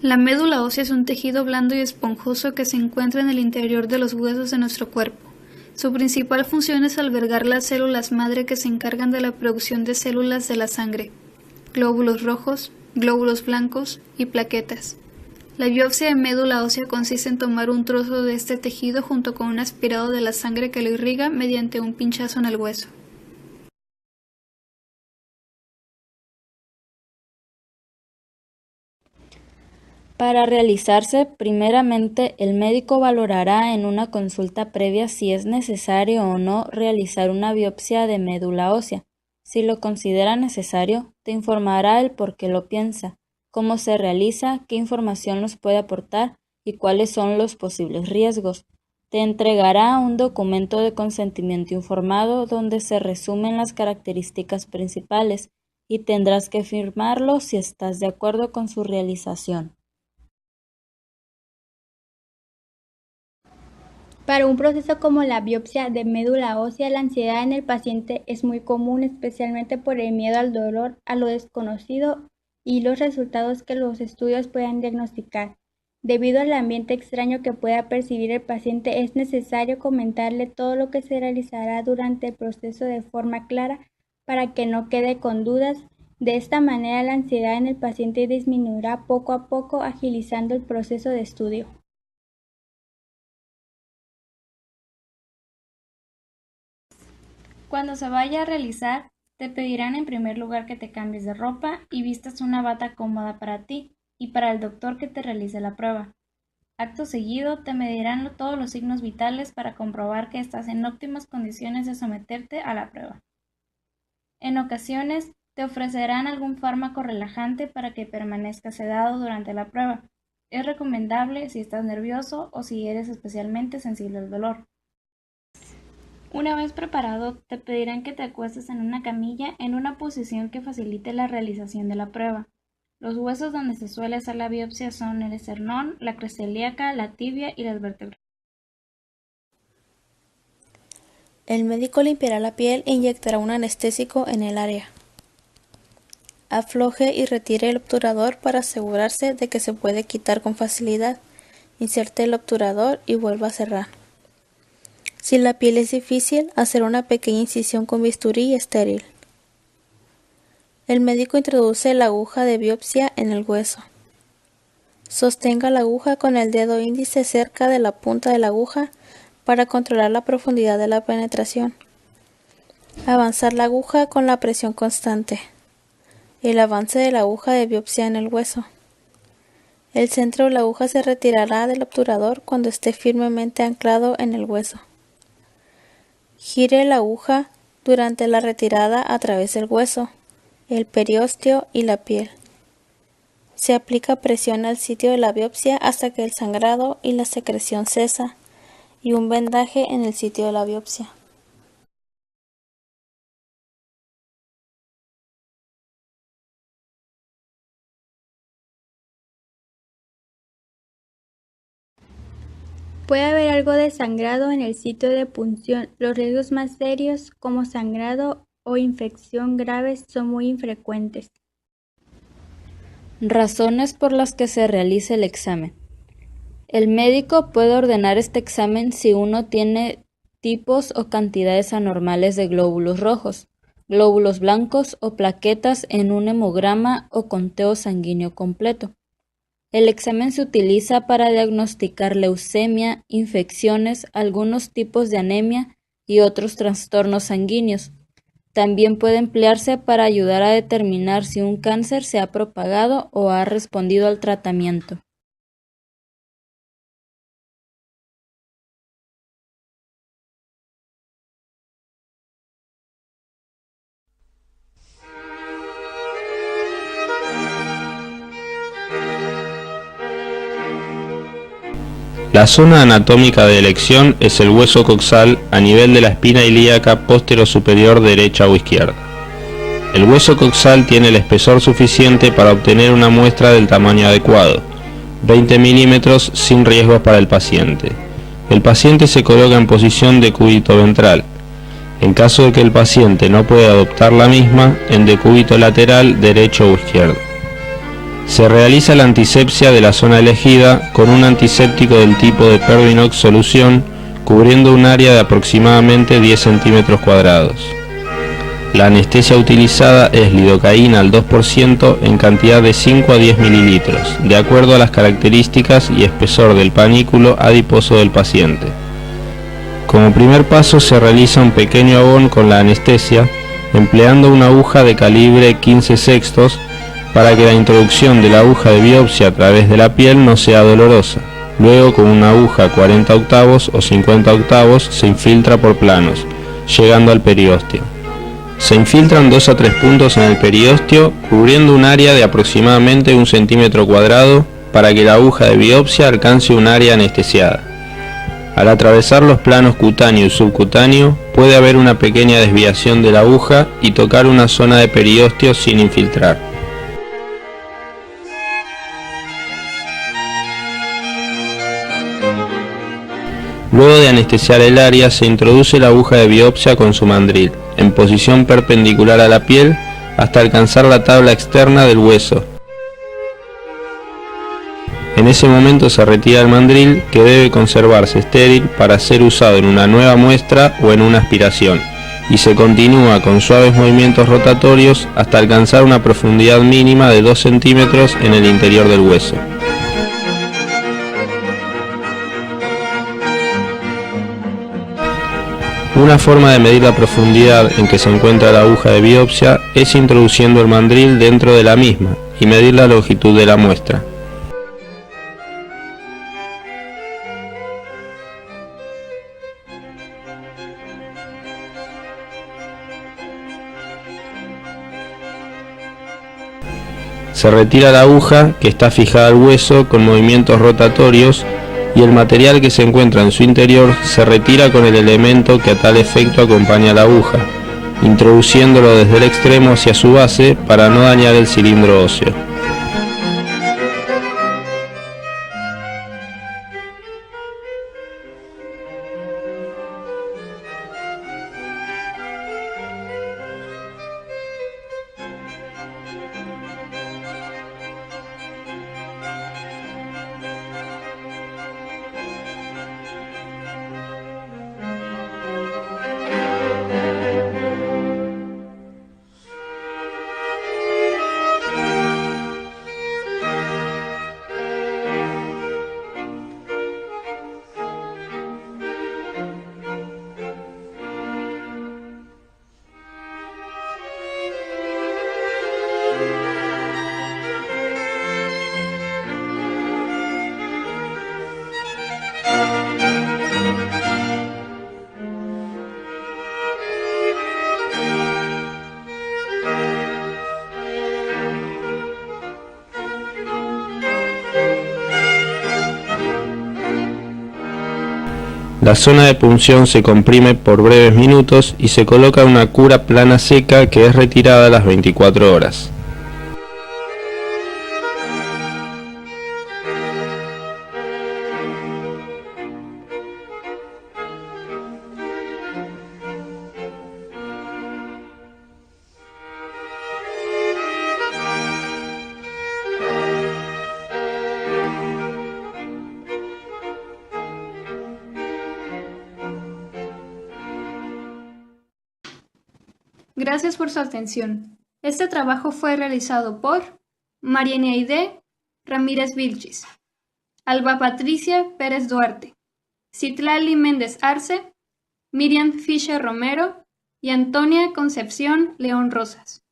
La médula ósea es un tejido blando y esponjoso que se encuentra en el interior de los huesos de nuestro cuerpo. Su principal función es albergar las células madre que se encargan de la producción de células de la sangre, glóbulos rojos, glóbulos blancos y plaquetas. La biopsia de médula ósea consiste en tomar un trozo de este tejido junto con un aspirado de la sangre que lo irriga mediante un pinchazo en el hueso. Para realizarse, primeramente, el médico valorará en una consulta previa si es necesario o no realizar una biopsia de médula ósea. Si lo considera necesario, te informará el por qué lo piensa, cómo se realiza, qué información nos puede aportar y cuáles son los posibles riesgos. Te entregará un documento de consentimiento informado donde se resumen las características principales y tendrás que firmarlo si estás de acuerdo con su realización. Para un proceso como la biopsia de médula ósea, la ansiedad en el paciente es muy común, especialmente por el miedo al dolor, a lo desconocido y los resultados que los estudios puedan diagnosticar. Debido al ambiente extraño que pueda percibir el paciente, es necesario comentarle todo lo que se realizará durante el proceso de forma clara para que no quede con dudas. De esta manera, la ansiedad en el paciente disminuirá poco a poco, agilizando el proceso de estudio. Cuando se vaya a realizar, te pedirán en primer lugar que te cambies de ropa y vistas una bata cómoda para ti y para el doctor que te realice la prueba. Acto seguido, te medirán todos los signos vitales para comprobar que estás en óptimas condiciones de someterte a la prueba. En ocasiones, te ofrecerán algún fármaco relajante para que permanezcas sedado durante la prueba. Es recomendable si estás nervioso o si eres especialmente sensible al dolor. Una vez preparado, te pedirán que te acuestes en una camilla en una posición que facilite la realización de la prueba. Los huesos donde se suele hacer la biopsia son el esternón, la cresta ilíaca, la tibia y las vértebras. El médico limpiará la piel e inyectará un anestésico en el área. Afloje y retire el obturador para asegurarse de que se puede quitar con facilidad. Inserte el obturador y vuelva a cerrar. Si la piel es difícil, hacer una pequeña incisión con bisturí estéril. El médico introduce la aguja de biopsia en el hueso. Sostenga la aguja con el dedo índice cerca de la punta de la aguja para controlar la profundidad de la penetración. Avanzar la aguja con la presión constante. El avance de la aguja de biopsia en el hueso. El centro de la aguja se retirará del obturador cuando esté firmemente anclado en el hueso. Gire la aguja durante la retirada a través del hueso, el periósteo y la piel. Se aplica presión al sitio de la biopsia hasta que el sangrado y la secreción cesa y un vendaje en el sitio de la biopsia. Puede haber algo de sangrado en el sitio de punción. Los riesgos más serios, como sangrado o infección graves, son muy infrecuentes. Razones por las que se realice el examen. El médico puede ordenar este examen si uno tiene tipos o cantidades anormales de glóbulos rojos, glóbulos blancos o plaquetas en un hemograma o conteo sanguíneo completo. El examen se utiliza para diagnosticar leucemia, infecciones, algunos tipos de anemia y otros trastornos sanguíneos. También puede emplearse para ayudar a determinar si un cáncer se ha propagado o ha respondido al tratamiento. La zona anatómica de elección es el hueso coxal a nivel de la espina ilíaca posterior-superior derecha o izquierda. El hueso coxal tiene el espesor suficiente para obtener una muestra del tamaño adecuado, 20 milímetros sin riesgos para el paciente. El paciente se coloca en posición de decúbito ventral. En caso de que el paciente no pueda adoptar la misma, en decúbito lateral derecho o izquierdo. Se realiza la antisepsia de la zona elegida con un antiséptico del tipo de Pervinox solución, cubriendo un área de aproximadamente 10 centímetros cuadrados. La anestesia utilizada es lidocaína al 2% en cantidad de 5 a 10 mililitros, de acuerdo a las características y espesor del panículo adiposo del paciente. Como primer paso se realiza un pequeño abón con la anestesia, empleando una aguja de calibre 15/6 para que la introducción de la aguja de biopsia a través de la piel no sea dolorosa. Luego, con una aguja 40 octavos o 50 octavos se infiltra por planos, llegando al periósteo. Se infiltran 2 a 3 puntos en el periósteo, cubriendo un área de aproximadamente 1 centímetro cuadrado para que la aguja de biopsia alcance un área anestesiada. Al atravesar los planos cutáneo y subcutáneo, puede haber una pequeña desviación de la aguja y tocar una zona de periósteo sin infiltrar. Luego de anestesiar el área, se introduce la aguja de biopsia con su mandril, en posición perpendicular a la piel, hasta alcanzar la tabla externa del hueso. En ese momento se retira el mandril, que debe conservarse estéril para ser usado en una nueva muestra o en una aspiración, y se continúa con suaves movimientos rotatorios hasta alcanzar una profundidad mínima de 2 centímetros en el interior del hueso. Una forma de medir la profundidad en que se encuentra la aguja de biopsia es introduciendo el mandril dentro de la misma y medir la longitud de la muestra. Se retira la aguja, que está fijada al hueso con movimientos rotatorios, y el material que se encuentra en su interior se retira con el elemento que a tal efecto acompaña a la aguja, introduciéndolo desde el extremo hacia su base para no dañar el cilindro óseo. La zona de punción se comprime por breves minutos y se coloca una cura plana seca que es retirada a las 24 horas. Gracias por su atención. Este trabajo fue realizado por Mariana Aide Ramírez Vilchis, Alba Patricia Pérez Duarte, Citlali Méndez Arce, Miriam Fischer Romero y Antonia Concepción León Rosas.